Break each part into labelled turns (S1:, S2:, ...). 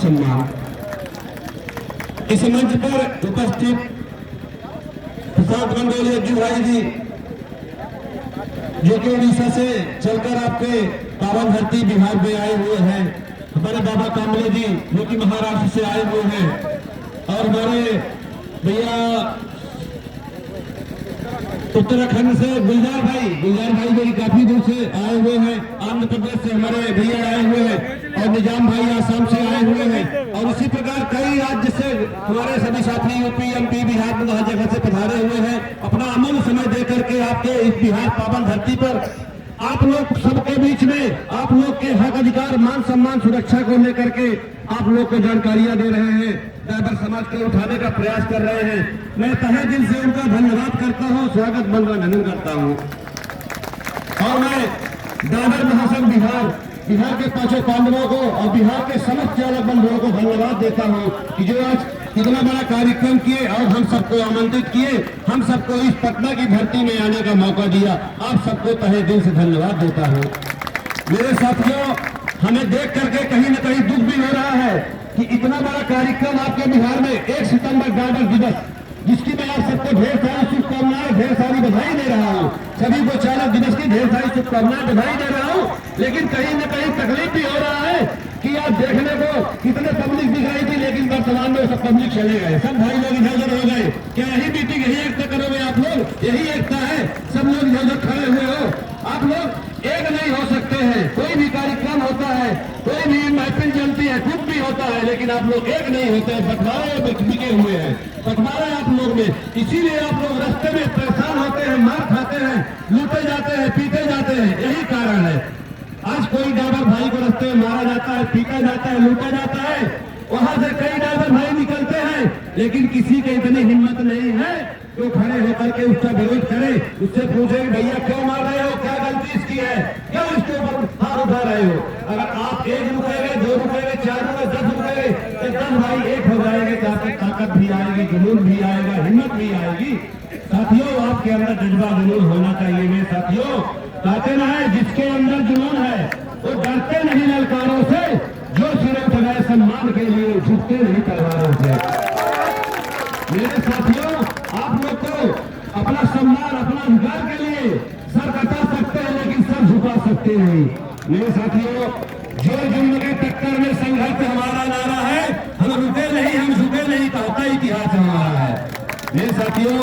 S1: सम्मान। इस मंच पर उपस्थित प्रशांत मंडोली अज्जू भाई जी, जो कि उड़ीसा से चलकर आपके पावन धरती बिहार में आए हुए हैं, हमारे बाबा कामले जी जो कि महाराष्ट्र से आए हुए हैं, और हमारे भैया उत्तराखंड से गुलजार भाई जो काफी दूर से आए हुए हैं, आंध्र प्रदेश से हमारे भैया आए हुए हैं, और निजाम भाई आसाम से आए हुए हैं, और इसी प्रकार कई राज्य से हमारे सभी साथी यूपी एमपी बिहार में हर जगह से पधारे हुए हैं। अपना अमूल्य समय दे करके आपके इस बिहार पावन धरती पर आप लोग सबके बीच में आप लोग के हक अधिकार मान सम्मान सुरक्षा को लेकर के आप लोग को जानकारियां दे रहे हैं, ड्राइवर समाज को उठाने का प्रयास कर रहे हैं। मैं तहे दिल से उनका धन्यवाद करता हूं, स्वागत अभिनंदन करता हूं। और मैं ड्राइवर महासंघ बिहार के पांचों पांडवों को और बिहार के समस्त चालक बंधुओं को धन्यवाद देता हूं कि जो आज इतना बड़ा कार्यक्रम किए और हम सबको आमंत्रित किए, हम सबको इस पटना की धरती में आने का मौका दिया। आप सबको तहे दिल से धन्यवाद देता हूं। मेरे साथियों, हमें देख करके कहीं न कहीं दुख भी हो रहा है कि इतना बड़ा कार्यक्रम आपके बिहार में 1 सितंबर ड्राइवर दिवस, जिसकी मैं आप सबको ढेर सारी शुभकामनाएं, ढेर सारी बधाई दे रहा हूं। सभी को चालक दिवस की ढेर सारी शुभकामनाएं, बधाई दे रहा हूं। लेकिन कहीं न कहीं तकलीफ भी हो रहा है कि आप देखने को कितने पब्लिक दिख रही थी, लेकिन वर्तमान में सब पब्लिक चले गए, सब भाई लोग इधर उधर हो गए। क्या यही मीटिंग, यही एकता करोगे आप लोग? यही एकता है? सब लोग इधर उधर खड़े हुए हो, आप लोग एक नहीं हो सकते हैं। कोई भी कार्यक्रम होता है, कोई भी महफिल चलती है, कुछ भी होता है, लेकिन आप लोग एक नहीं होते हैं, बंटवारे बिके हुए हैं, बंटवारे आप लोग में। इसीलिए आप लोग रास्ते में परेशान होते हैं, मार खाते हैं, लूटे जाते हैं, पीटे जाते हैं, यही कारण है। आज कोई ड्राइवर भाई को रास्ते में मारा जाता है, पीटा जाता है, लूटा जाता है, वहां से कई ड्राइवर भाई निकलते हैं, लेकिन किसी की इतनी हिम्मत नहीं है जो खड़े होकर के उसका विरोध करे, उससे पूछे भैया क्यों मार रहे हो, क्या गलती इसकी है, क्यों इसके ऊपर हाथ उठा रहे हो। अगर आप 1 रुकेंगे, 2 रुकेंगे, 4 रुकेंगे, 10 रुकेंगे, तो 10 भाई एक हो जाएंगे, तो आपकी ताकत भी आएगी, जुनून भी आएगा, हिम्मत भी आएगी। साथियों, आपके अंदर जज्बा जुनून होना चाहिए। मेरे साथियों, कहते ना है जिसके अंदर जुनून है वो डरते नहीं ललकारों से, जो सिरे उठ गए सम्मान के लिए झुकते नहीं तलवारों से। मेरे साथियों, आप लोग को अपना सम्मान, अपना अधिकार के लिए सर कटा सकते हैं, लेकिन सर झुका सकते नहीं। मेरे साथियों, जो जुल्म के टक्कर में संघर्ष हमारा नारा है, हम रुके नहीं, हम झुके नहीं, कहता इतिहास हमारा है। मेरे साथियों,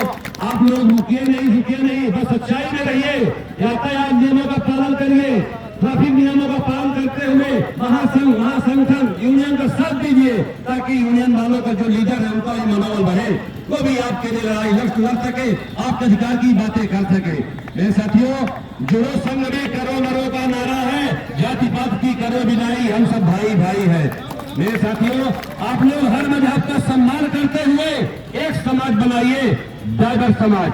S1: आप लोग रुकिए नहीं, झुकिए नहीं, बस सच्चाई में रहिए, यातायात नियमों का पालन करिए, ट्रैफिक नियमों का पालन करते हुए महासंघ, महासंगठन, यूनियन का साथ दीजिए, ताकि यूनियन वालों का जो लीडर है उनका भी मनोबल बढ़े, वो भी आपके लिए लड़ाई लड़ सके, आपके अधिकार की बातें कर सके। मेरे साथियों, जुड़ो संघ में करो मरो का नारा है, जाति पात की करो बिनाई, हम सब भाई भाई है। मेरे साथियों, आप लोग हर मजहब का सम्मान करते हुए एक समाज बनाइए, ड्राइवर समाज।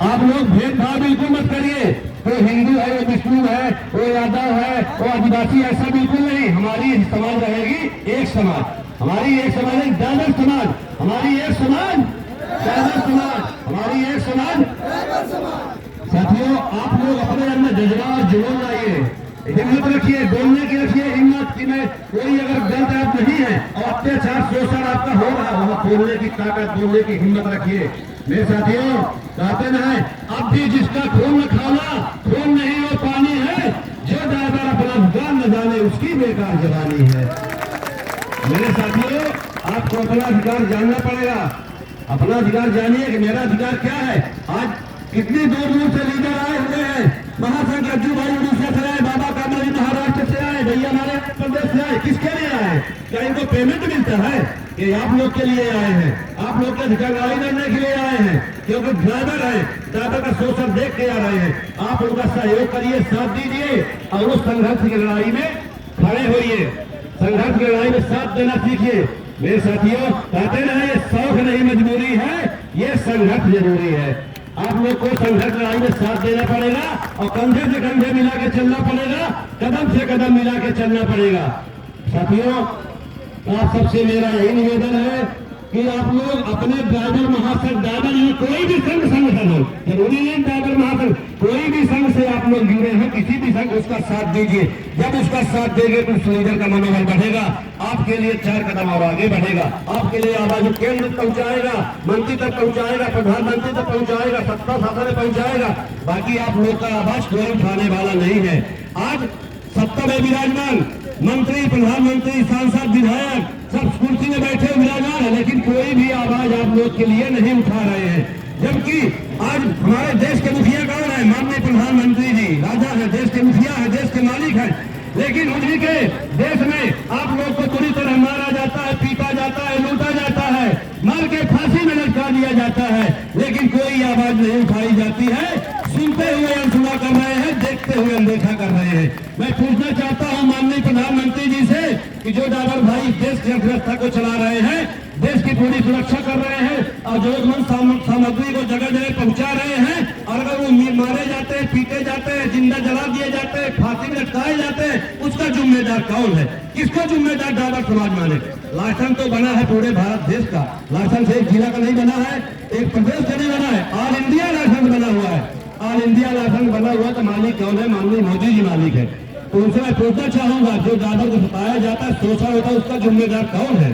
S1: आप लोग भेदभाव बिल्कुल मत करिए, कोई हिंदू है, वो विष्णु है, वो यादव है, वो आदिवासी, ऐसा बिल्कुल नहीं। हमारी समाज रहेगी एक समाज, हमारी एक समाज है ड्राइवर समाज, हमारी एक समाज ड्राइवर समाज, हमारी एक समाज। साथियों, आप लोग अपने अंदर जज्बा और जुनून लाइए, हिम्मत रखिए, बोलने की रखिए हिम्मत कि मैं कोई अगर गलत आप नहीं है और अत्याचार शोषण आपका हो रहा है, बोलने की ताकत, बोलने की हिम्मत रखिए। मेरे साथियों, कहते न है अब भी जिसका खून न खाना, खून नहीं वो पानी है, जो ड्राइवर अपना अधिकार न जाने उसकी बेकार जवानी है। मेरे साथियों, आपको अपना अधिकार जानना पड़ेगा, अपना अधिकार जानिए कि मेरा अधिकार क्या है। आज कितनी दूर दूर से लीडर आए हुए हैं, महासंघ अज्जू भाई उड़ीसा से आए, बाबा कामले जी महाराष्ट्र से आए, भैया हमारे प्रदेश से आए, किसके लिए आए? क्या इनको पेमेंट मिलता है? ये आप लोग के लिए आए हैं, आप लोग के अधिकार लड़ाई लड़ने के लिए आए हैं, क्योंकि ड्राइवर है, ड्राइवर का शोषण देख के आ रहे हैं। आप उनका सहयोग करिए, साथ दीजिए और उस संघर्ष की लड़ाई में खड़े होइए, संघर्ष की लड़ाई में साथ देना सीखिए। मेरे साथियों, कहते ना ये शौक नहीं मजबूरी है, ये संघर्ष जरूरी है। आप लोग को संघर्ष लड़ाई में साथ देना पड़ेगा और कंधे से कंधे मिला के चलना पड़ेगा, कदम से कदम मिला के चलना पड़ेगा। साथियों, आप सबसे मेरा यही निवेदन है कि आप लोग अपने ड्राइवर महासंघ, ड्राइवर ये कोई भी संगठन हो, जरूरी नहीं ड्राइवर महासंघ, कोई भी संघ से आप लोग जुड़े हैं, किसी भी संघ, उसका साथ दीजिए। जब उसका साथ देंगे तो उस लीडर का मनोबल बढ़ेगा, आपके लिए 4 कदम और आगे बढ़ेगा, आपके लिए आवाज केंद्र पहुंचाएगा, मंत्री तक पहुंचाएगा, प्रधानमंत्री तक पहुंचाएगा, सत्ता शासन में पहुंचाएगा। बाकी आप लोग का आवाज कोई उठाने वाला नहीं है। आज सत्ता में विराजमान मंत्री, प्रधानमंत्री, सांसद, विधायक सब कुर्सी में बैठे विराजमान है, लेकिन कोई भी आवाज आप लोग के लिए नहीं उठा रहे हैं। जबकि आज हमारे देश के मुखिया कौन है? माननीय प्रधानमंत्री जी राजा है, देश के मुखिया है, देश के मालिक है, लेकिन उन्हीं के देश में आप लोग को पूरी तरह मारा जाता है, पीटा जाता है, लूटा जाता है, मार के फांसी में लटका दिया जाता है, लेकिन कोई आवाज नहीं उठाई जाती है। सुनते हुए अनसुना कर रहे हैं, देखते हुए अनदेखा कर रहे हैं। मैं पूछना चाहता हूं माननीय प्रधानमंत्री जी से कि जो ड्राइवर भाई देश की अर्थव्यवस्था को चला रहे हैं, देश की पूरी सुरक्षा कर रहे हैं और जरूरतमंद सामग्री को जगह जगह पहुंचा रहे हैं, और अगर वो मारे जाते हैं, पीटे जाते हैं, जिंदा जला दिए जाते हैं, फांसी में लटकाए जाते हैं, उसका जिम्मेदार कौन है? किसको जिम्मेदार ड्राइवर समाज माने? लाइसेंस तो बना है पूरे भारत देश का, लाइसेंस एक जिला का नहीं बना है, एक प्रदेश का नहीं बना है, ऑल इंडिया लाइसेंस बना हुआ है। ऑल इंडिया लाइसेंस बना हुआ तो मालिक कौन है? माननीय मोदी जी मालिक है। तो उनसे मैं पूछना चाहूंगा, जो ड्राइवर को सताया जाता है, शोषण होता है, उसका जिम्मेदार कौन है?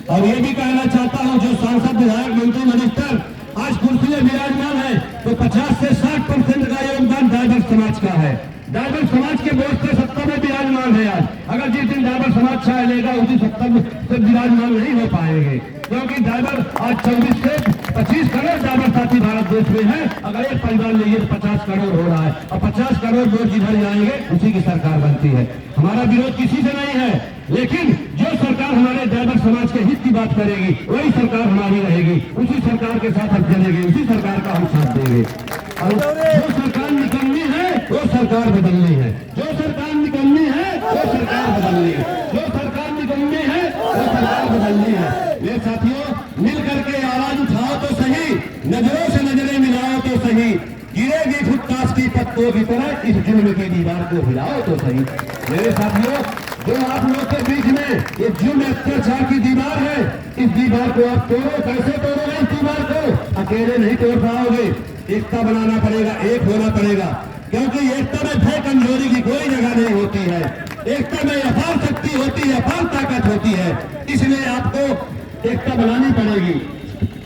S1: और ये भी कहना चाहता हूं, जो सांसद, विधायक, मंत्री, मिनिस्टर आज कुर्सी में विराजमान है, तो 50 से 60% का योगदान ड्राइवर समाज का है। ड्राइवर समाज के बोझ से सत्ता में विराजमान है। आज अगर जिस दिन ड्राइवर समाज छाया लेगा, उसी सत्ता में से विराजमान नहीं हो पाएंगे, क्योंकि ड्राइवर आज 24 से 25 करोड़ ड्राइवर साथी भारत देश में है। अगर एक परिवार लेंगे तो 50 करोड़ हो रहा है, और 50 करोड़ लोग जिधर जाएंगे उसी की सरकार बनती है। हमारा विरोध किसी से नहीं है, लेकिन जो सरकार हमारे ड्राइवर समाज के हित की बात करेगी, वही सरकार हमारी रहेगी, उसी सरकार के साथ हम चलेंगे, उसी सरकार का हम साथ देंगे। और जो सरकार निकलनी है वो सरकार बदलनी है, जो सरकार निकलनी है वो सरकार बदलनी है, जो सरकार निकलनी है वो सरकार बदलनी है। ये साथियों, मिल करके आवाज उठाओ तो सही, नजरों से नजरें मिलाओ तो सही, गिरेगी फुटपाथ की पत्तों की तरह इस जुल्म की दीवार को हिलाओ तो सही। मेरे साथियों, जो आप लोग के बीच में ये जुल्म अत्याचार की दीवार है, इस दीवार को आप तोड़ो। कैसे तोड़ोगे इस दीवार को? अकेले नहीं तोड़ पाओगे, एकता बनाना पड़ेगा, एक होना पड़ेगा, क्योंकि एकता में भय कमजोरी की कोई जगह नहीं होती है। एकता में अपार शक्ति होती है, अपार ताकत होती है, इसलिए आपको एकता बनानी पड़ेगी।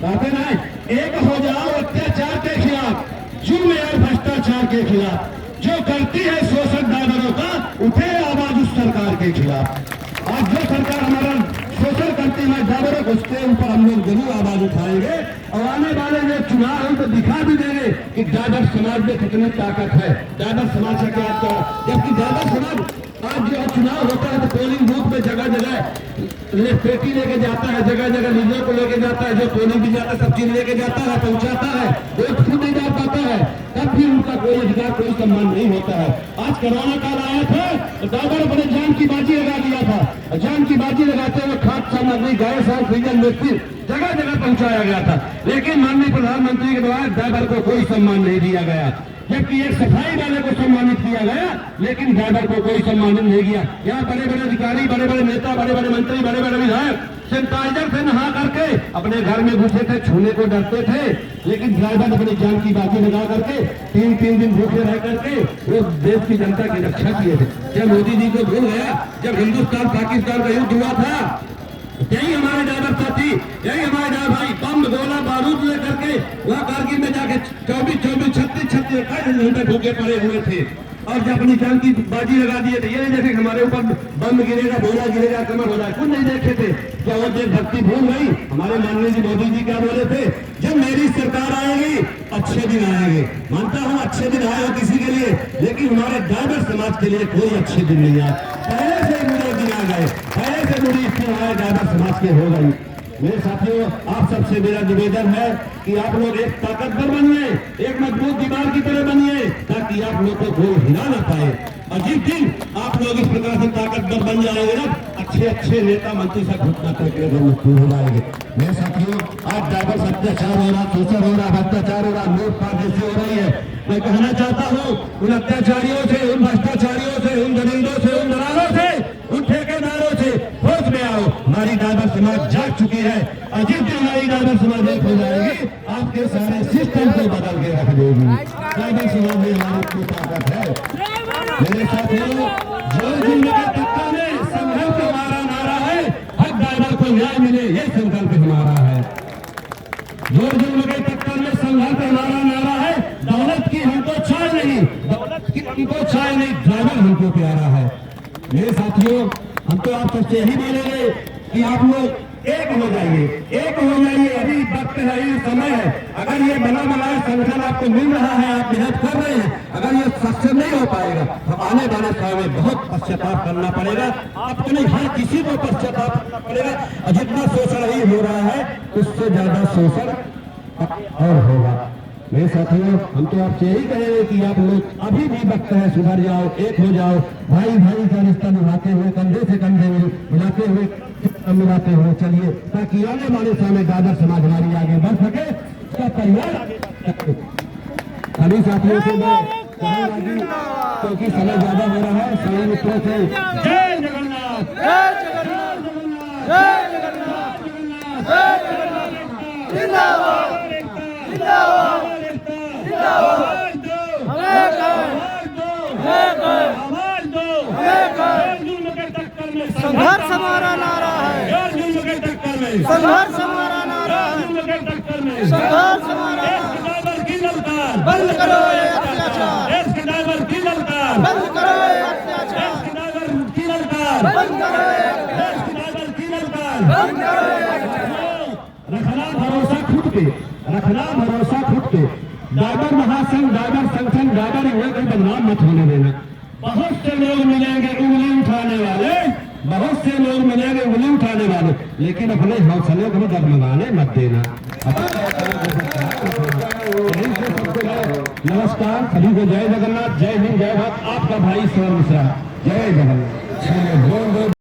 S1: कहते ना, एक हो जाओ अत्याचार के खिलाफ, जुल्म और भ्रष्टाचार के खिलाफ, जो करती है शोषण ड्राइवरों का, उठे आवाज उस सरकार के खिलाफ। आज जो सरकार हमारा शोषण करती है ड्राइवरों को, उसके ऊपर हम लोग जरूर आवाज उठाएंगे, और आने वाले जो चुनाव हम तो दिखा भी देंगे कि ड्राइवर समाज में कितनी ताकत है, ड्राइवर समाज का क्या। जबकि ड्राइवर समाज आज जो चुनाव होता है तो पोलिंग बूथ में जगह जगह पेटी लेके जाता है, जगह जगह लीडर को लेके जाता है, जो पोलिंग भी जाता है सब चीज लेके जाता है, पहुंचाता है, वोट खुद नहीं जा पाता है, तब भी उनका कोई अधिकार, कोई सम्मान नहीं होता है। आज कोरोना काल आया था तो ड्राइवर अपने जान की बाजी लगा दिया था, जान की बाजी लगाते हुए खाद्य सामग्री, गैस और डीजल मिर्ची जगह जगह पहुंचाया गया था, लेकिन माननीय प्रधानमंत्री के द्वारा ड्राइवर को कोई सम्मान नहीं दिया गया। जबकि एक सफाई वाले को सम्मानित किया गया, लेकिन ड्राइवर को कोई सम्मानित नहीं किया। यहाँ बड़े बड़े अधिकारी, बड़े बड़े नेता, बड़े बड़े मंत्री, बड़े बड़े विधायक सैनिटाइजर से नहा करके अपने घर में घुसे थे, छूने को डरते थे, लेकिन ड्राइवर अपनी जान की बाजी लगा करके 3-3 दिन भूखे रह करके वो देश की जनता की रक्षा किए थे। जब मोदी जी को भूल गया, जब हिंदुस्तान पाकिस्तान का युद्ध हुआ था, यही हमारे ड्राइवर साथी, यही हमारे ड्राइवर भाई बम गोला बारूद लेकर के वहाँ कारगिल में जाके 24-24, 36-36 घंटे भूखे पड़े हुए थे, और जब अपनी जान की बाजी लगा दिए थे। ये नहीं देखे हमारे ऊपर बम गिरेगा, गोला गिरेगा, आक्रमण हो जाए, कुछ नहीं देखे थे। क्या वो देशभक्ति भूल गई? हमारे माननीय जी मोदी जी क्या बोले थे? जब मेरी सरकार आएगी अच्छे दिन आएंगे। मानता हूँ अच्छे दिन आए हो किसी के लिए, लेकिन हमारे ड्राइवर समाज के लिए कोई अच्छे दिन नहीं आए। पहले से बुरे दिन आ गए, पहले से बुरी स्थिति हमारे ड्राइवर समाज के हो गई। मेरे साथियों, आप सबसे मेरा निवेदन है कि आप लोग एक ताकतवर बनिए, एक मजबूत दीवार की तरह बनिए, ताकि आप लोग को कोई हिला ना पाए। और जिस दिन आप लोग इस प्रकार से ताकतवर बन जाएंगे ना, अच्छे नेता मंत्री सब घुटना करके मजबूत हो जाएंगे। मेरे साथियों, आज ड्राइवर से अत्याचार हो रहा, शोषण हो रहा, भ्रष्टाचार हो रहा, लूटपाट जैसी हो रही है। मैं कहना चाहता हूँ उन अत्याचारियों से, उन भ्रष्टाचारियों से, उन दरिंदों से, उन दलालों से, उन ठेकेदारों से होश में आओ। हमारी ड्राइवर समाज जाग चुकी है। और जिस दिन हमारी ड्राइवर समाज एक हो जाएगी, आपके सारे सिस्टम को बदल के रख देगी। ड्राइवर समाज में हमारी ताकत है। मेरे साथियों, जो जिंदगी टक्कर में संघर्ष हमारा नारा है, हर ड्राइवर को न्याय मिले, ये संकल्प हमारा है। जो जिंदगी टक्कर में संघर्ष हमारा नारा है, दौलत की हमको चाय नहीं, दौलत की हमको चाय नहीं, ड्राइवर हमको प्यारा है। मेरे साथियों, हम तो आप सबसे यही बोलेंगे कि आप लोग एक हो जाइए, एक हो जाइए। अभी वक्त है, ये समय है। अगर ये बना बनाया संगठन आपको मिल रहा है, आप मेहनत कर रहे हैं, अगर ये सक्षम नहीं हो पाएगा तो आने वाले समय में बहुत पश्चाताप करना पड़ेगा। आपको नहीं, हर किसी को पश्चाताप करना पड़ेगा। और जितना शोषण ही हो रहा है, उससे ज्यादा शोषण और होगा। मेरे साथियों, हम तो आपसे यही कहेंगे कि आप लोग अभी भी वक्त है, सुधर जाओ, एक हो जाओ, भाई भाई का रिश्ता निभाते हुए, कंधे से कंधे मिलाते हुए, मिलाते हुए चलिए, ताकि आने वाले समय ड्राइवर समाज हमारी आगे बढ़ सके, उसका परिवार आगे बढ़ सके। सभी साथियों से मैं कहूँगा, क्योंकि समय ज्यादा हो रहा है, सभी मित्रों से जय जगन्नाथ, जय जगन्नाथ, जय जगन्नाथ, जय जगन्नाथ, जिंदाबाद, जिंदाबाद,
S2: संघर्ष हमारा नारा है, संघर्ष हमारा नारा है, संघर्ष हमारा। बंद करो ये अत्याचार, बंद करो ये अत्याचार, बंद करो ये अत्याचार, बंद करो ये।
S1: रखना भरोसा खुद पे, रखना भरोसा खुद पे। ड्राइवर महासंघ, ड्राइवर संगठन, ड्राइवर हुए कोई बदनाम मत होने देना। बहुत से लोग मिलेंगे उंगली उठाने वाले, बहुत से लोग मिलेंगे उंगली उठाने वाले, लेकिन अपने हौसले को डगमगाने मत देना। नमस्कार, सभी को जय जगन्नाथ, जय हिंद, जय भारत। आपका भाई स्वर्ण मिश्रा, जय जगन्नाथ।